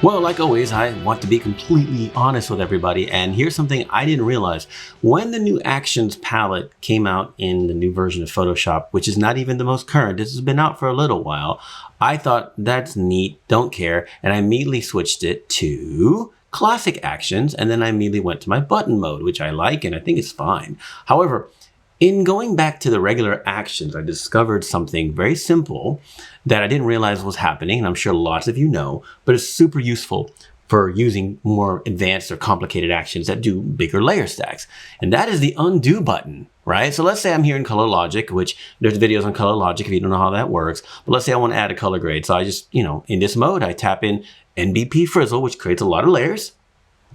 Well, like always, I want to be completely honest with everybody, and here's something I didn't realize. When the new Actions palette came out in the new version of Photoshop, which is not even the most current, this has been out for a little while, I thought that's neat, don't care, and I immediately switched it to Classic Actions, and then I immediately went to my button mode, which I like and I think is fine. However, in going back to the regular Actions, I discovered something very simple that I didn't realize was happening, and I'm sure lots of you know, but it's super useful for using more advanced or complicated actions that do bigger layer stacks. And that is the undo button, right? So let's say I'm here in Color Logic, which there's videos on Color Logic if you don't know how that works. But let's say I want to add a color grade. So I just, in this mode, I tap in NBP Frizzle, which creates a lot of layers.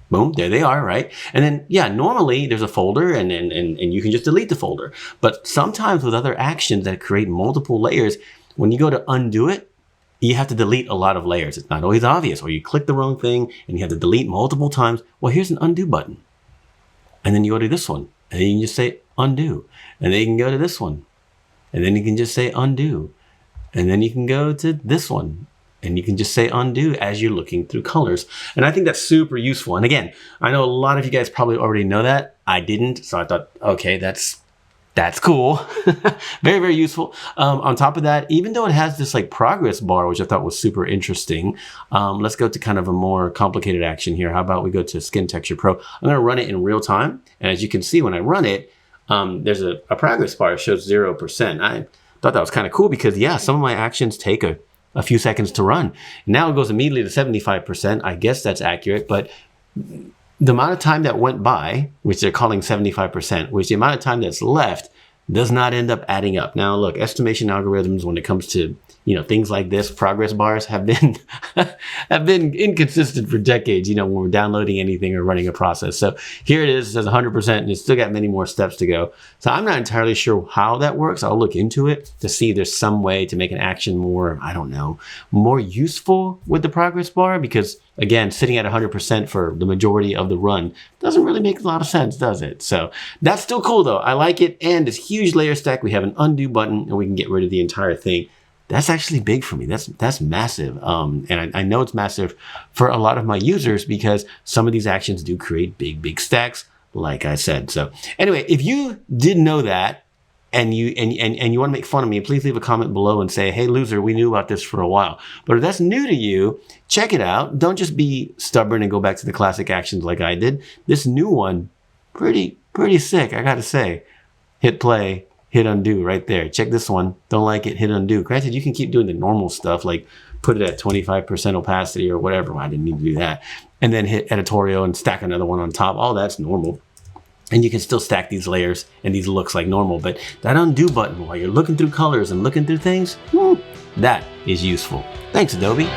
Boom, there they are, right? And then, yeah, normally there's a folder and you can just delete the folder. But sometimes with other actions that create multiple layers, when you go to undo it, you have to delete a lot of layers. It's not always obvious, or you click the wrong thing and you have to delete multiple times. Well, here's an undo button. And then you go to this one and then you can just say undo. And then you can go to this one and then you can just say undo. And then you can go to this one and you can just say undo as you're looking through colors. And I think that's super useful. And again, I know a lot of you guys probably already know that. I didn't. So I thought, okay, that's cool. Very, very useful. On top of that, even though it has this like progress bar, which I thought was super interesting, let's go to kind of a more complicated action here. How about we go to Skin Texture Pro? I'm going to run it in real time. And as you can see, when I run it, there's a progress bar that shows 0%. I thought that was kind of cool because, yeah, some of my actions take a few seconds to run. Now it goes immediately to 75%. I guess that's accurate, but the amount of time that went by, which they're calling 75%, which the amount of time that's left does not end up adding up. Now, look, estimation algorithms, when it comes to things like this, progress bars have been have been inconsistent for decades. When we're downloading anything or running a process. So here it is. It says 100%, and it's still got many more steps to go. So I'm not entirely sure how that works. I'll look into it to see if there's some way to make an action more, I don't know, more useful with the progress bar. Because again, sitting at 100% for the majority of the run doesn't really make a lot of sense, does it? So that's still cool though. I like it. And this huge layer stack, we have an undo button and we can get rid of the entire thing. That's actually big for me. That's massive. And I know it's massive for a lot of my users because some of these actions do create big stacks, like I said. So anyway, if you didn't know that and you want to make fun of me, please leave a comment below and say, hey, loser, we knew about this for a while. But if that's new to you, check it out. Don't just be stubborn and go back to the classic actions like I did. This new one, pretty sick, I got to say. Hit play. Hit undo right there. Check this one. Don't like it, hit undo. Granted, you can keep doing the normal stuff like put it at 25% opacity or whatever. I didn't need to do that. And then hit editorial and stack another one on top. All that's normal. And you can still stack these layers and these looks like normal. But that undo button while you're looking through colors and looking through things, that is useful. Thanks, Adobe.